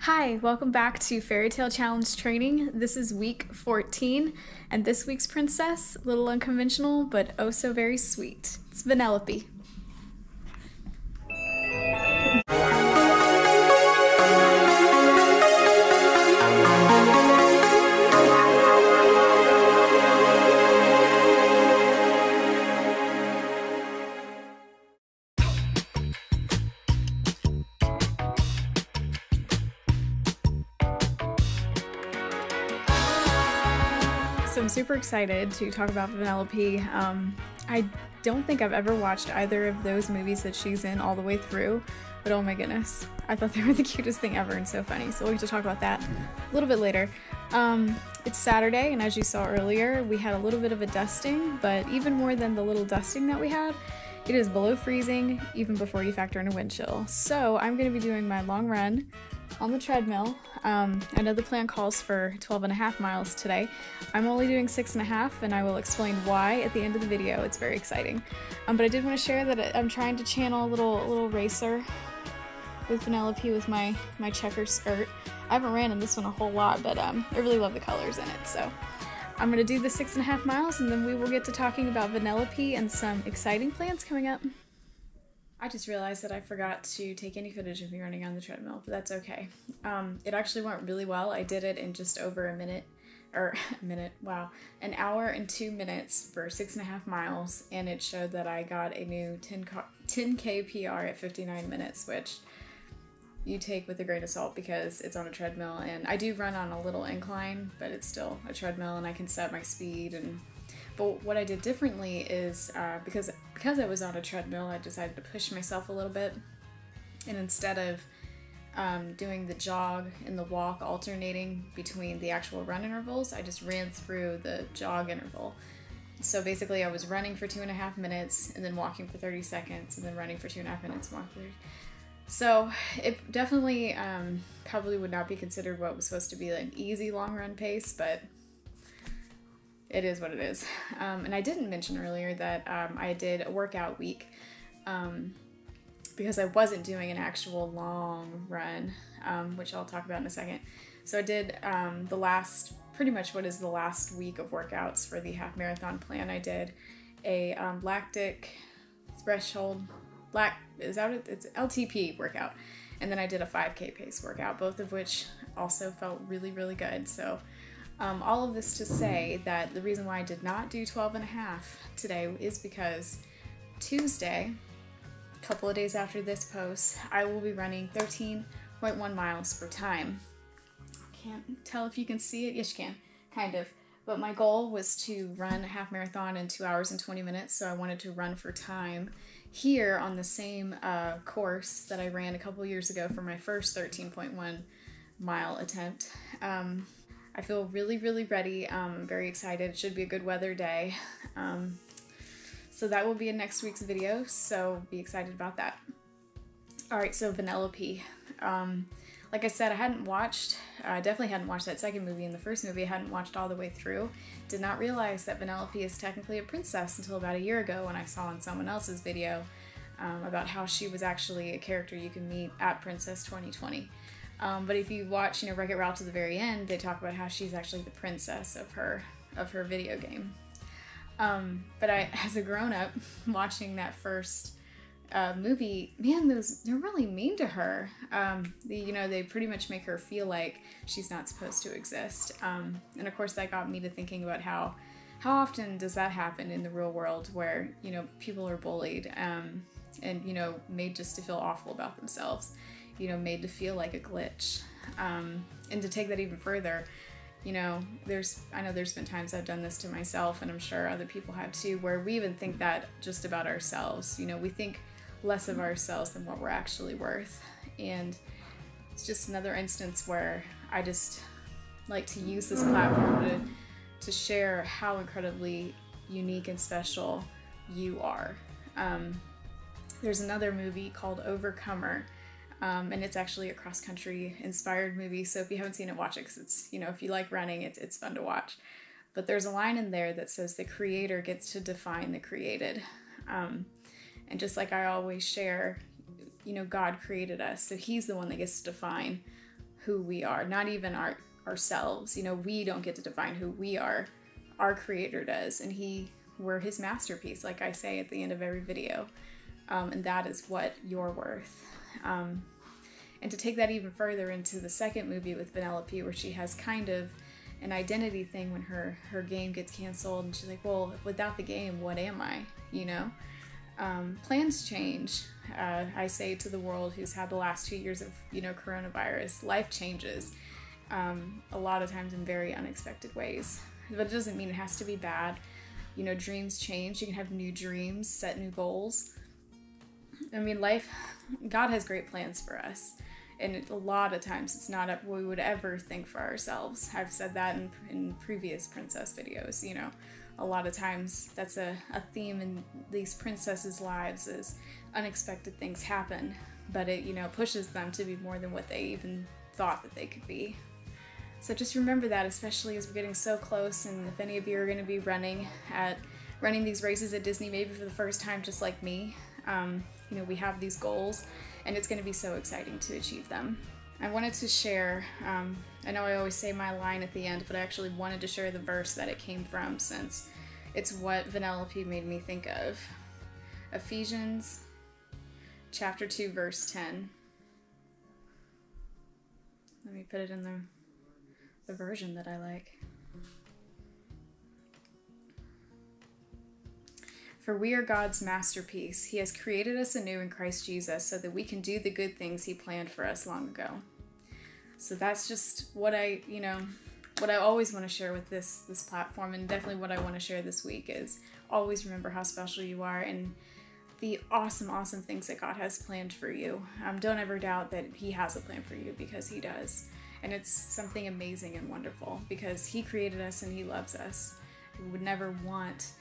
Hi, welcome back to Fairytale Challenge Training. This is week 14, and this week's princess, a little unconventional, but oh so very sweet. It's Vanellope. So I'm super excited to talk about Vanellope. I don't think I've ever watched either of those movies that she's in all the way through, but oh my goodness, I thought they were the cutest thing ever and so funny. So we'll get to talk about that a little bit later. It's Saturday, and as you saw earlier, we had a little bit of a dusting, but even more than the little dusting that we had, it is below freezing even before you factor in a wind chill. So I'm going to be doing my long run on the treadmill. I know the plan calls for 12.5 miles today. I'm only doing 6.5, and I will explain why at the end of the video. It's very exciting. But I did want to share that I'm trying to channel a little racer with Vanellope with my checker skirt. I haven't ran in this one a whole lot, but I really love the colors in it. So I'm going to do the 6.5 miles, and then we will get to talking about Vanellope and some exciting plans coming up. I just realized that I forgot to take any footage of me running on the treadmill, but that's okay. It actually went really well. I did it in just over an hour and 2 minutes for 6.5 miles, and it showed that I got a new 10K PR at 59 minutes, which you take with a grain of salt because it's on a treadmill, and I do run on a little incline, but it's still a treadmill, and I can set my speed. But what I did differently is, because I was on a treadmill, I decided to push myself a little bit, and instead of doing the jog and the walk alternating between the actual run intervals, I just ran through the jog interval. So basically I was running for 2.5 minutes, and then walking for 30 seconds, and then running for 2.5 minutes, and walking for 30. So it definitely probably would not be considered what was supposed to be an easy long run pace, but it is what it is. And I didn't mention earlier that I did a workout week because I wasn't doing an actual long run, which I'll talk about in a second. So I did pretty much what is the last week of workouts for the half marathon plan. I did a lactic threshold, it's LTP workout. And then I did a 5K pace workout, both of which also felt really, really good. So all of this to say that the reason why I did not do 12.5 today is because Tuesday, a couple of days after this post, I will be running 13.1 miles for time. Can't tell if you can see it. Yes, you can, kind of. But my goal was to run a half marathon in 2 hours and 20 minutes, so I wanted to run for time here on the same course that I ran a couple years ago for my first 13.1 mile attempt. I feel really, really ready. I'm very excited. It should be a good weather day. So that will be in next week's video, so be excited about that. Alright, so Vanellope. Like I said, I definitely hadn't watched that second movie, and the first movie I hadn't watched all the way through. Did not realize that Vanellope is technically a princess until about a year ago when I saw in someone else's video about how she was actually a character you can meet at Princess 2020. But if you watch, Wreck-It Ralph to the very end, they talk about how she's actually the princess of her video game. But as a grown-up, watching that first movie, man, they're really mean to her. They pretty much make her feel like she's not supposed to exist. And of course that got me to thinking about how often does that happen in the real world where, people are bullied, and, made just to feel awful about themselves. Made to feel like a glitch. And to take that even further, I know there's been times I've done this to myself, and I'm sure other people have too, where we even think that just about ourselves. We think less of ourselves than what we're actually worth. And it's just another instance where I just like to use this platform to share how incredibly unique and special you are. There's another movie called Overcomer, and it's actually a cross-country inspired movie, so if you haven't seen it, watch it, because it's, if you like running, it's fun to watch. But there's a line in there that says the creator gets to define the created. And just like I always share, God created us, so he's the one that gets to define who we are, not even ourselves. You know, we don't get to define who we are. Our Creator does, and we're his masterpiece, like I say at the end of every video. And that is what you're worth. And to take that even further into the second movie with Vanellope, where she has kind of an identity thing when her game gets canceled, and she's like, well, without the game, what am I? You know? Plans change. I say to the world who's had the last 2 years of, you know, coronavirus, life changes a lot of times in very unexpected ways. But it doesn't mean it has to be bad. You know, dreams change. You can have new dreams, set new goals. I mean, God has great plans for us. And a lot of times it's not what we would ever think for ourselves. I've said that in previous princess videos, you know. A lot of times that's a theme in these princesses' lives is unexpected things happen, but it, you know, pushes them to be more than what they even thought that they could be. So just remember that, especially as we're getting so close, and if any of you are going to be running these races at Disney, maybe for the first time, just like me, you know, we have these goals, and it's going to be so exciting to achieve them. I wanted to share, I know I always say my line at the end, but I actually wanted to share the verse that it came from, since it's what Vanellope made me think of. Ephesians chapter 2, verse 10. Let me put it in the version that I like. For we are God's masterpiece. He has created us anew in Christ Jesus so that we can do the good things he planned for us long ago. So that's just what I always want to share with this platform, and definitely what I want to share this week is always remember how special you are and the awesome, awesome things that God has planned for you. Don't ever doubt that he has a plan for you, because he does. And it's something amazing and wonderful because he created us and he loves us. He would never want,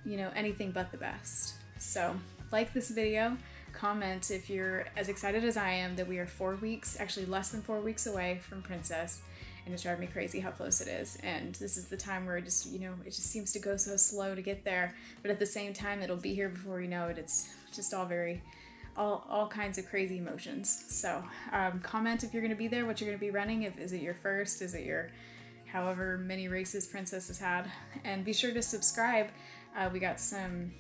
you know, anything but the best. So like this video, comment if you're as excited as I am that we are 4 weeks, actually less than 4 weeks away from Princess, and it's driving me crazy how close it is. And this is the time where it just, you know, it just seems to go so slow to get there, but at the same time it'll be here before you know it. It's just all kinds of crazy emotions. So comment if you're going to be there, what you're going to be running. Is it your first? Is it your however many races Princess has had? And be sure to subscribe. We got some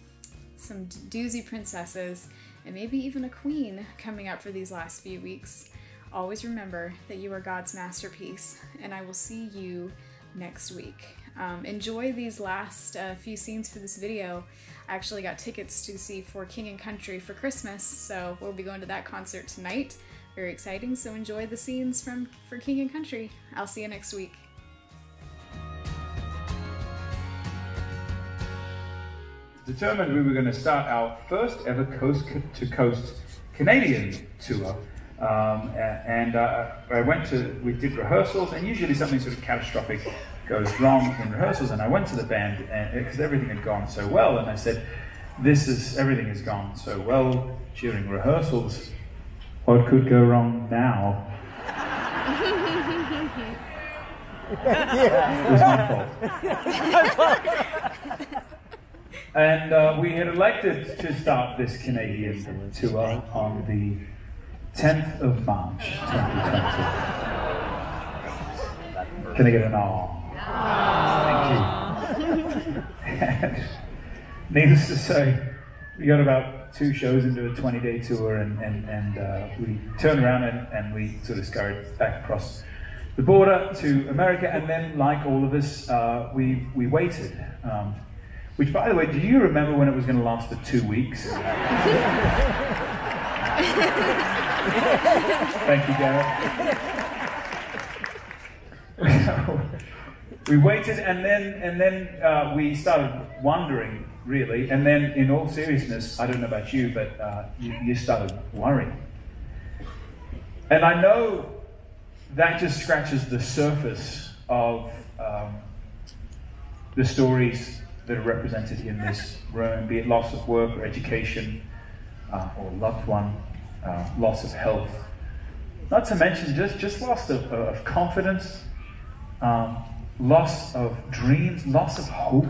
doozy princesses and maybe even a queen coming up for these last few weeks. Always remember that you are God's masterpiece, and I will see you next week. Enjoy these last few scenes for this video. I actually got tickets to see For King and Country for Christmas, so we'll be going to that concert tonight. Very exciting, so enjoy the scenes from For King and Country. I'll see you next week. Determined we were going to start our first ever coast-to-coast Canadian tour. We did rehearsals, and usually something sort of catastrophic goes wrong in rehearsals, and I went to the band because everything had gone so well, and I said, everything has gone so well during rehearsals, what could go wrong now? It was my fault. And we had elected to start this Canadian tour on the 10th of March, 2020. Can I get an aw? Thank you. And needless to say, we got about 2 shows into a 20-day tour, and we turned around and we sort of scurried back across the border to America, and then, like all of us, we waited. Which, by the way, do you remember when it was going to last for 2 weeks? Thank you, Garrett. We waited, and then we started wondering, really. And then, in all seriousness, I don't know about you, but you started worrying. And I know that just scratches the surface of the stories that are represented in this room, be it loss of work or education, or loved one, loss of health. Not to mention just loss of confidence, loss of dreams, loss of hope.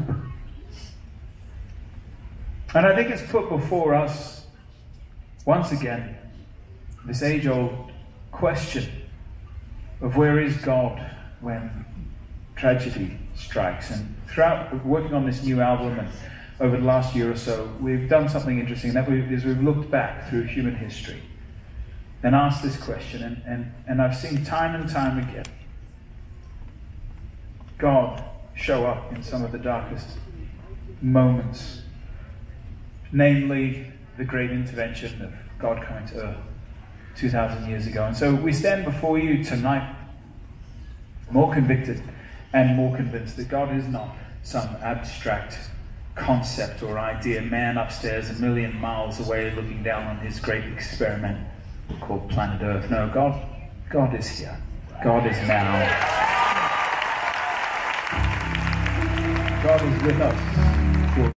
And I think it's put before us, once again, this age-old question. of where is God when tragedy strikes. And throughout working on this new album and over the last year or so, we've done something interesting. We've looked back through human history and asked this question, and I've seen time and time again God show up in some of the darkest moments, namely the great intervention of God coming to earth 2,000 years ago. And so we stand before you tonight more convicted and more convinced that God is not some abstract concept or idea, man upstairs a million miles away looking down on his great experiment called planet Earth. No, God is here. God is now. God is with us.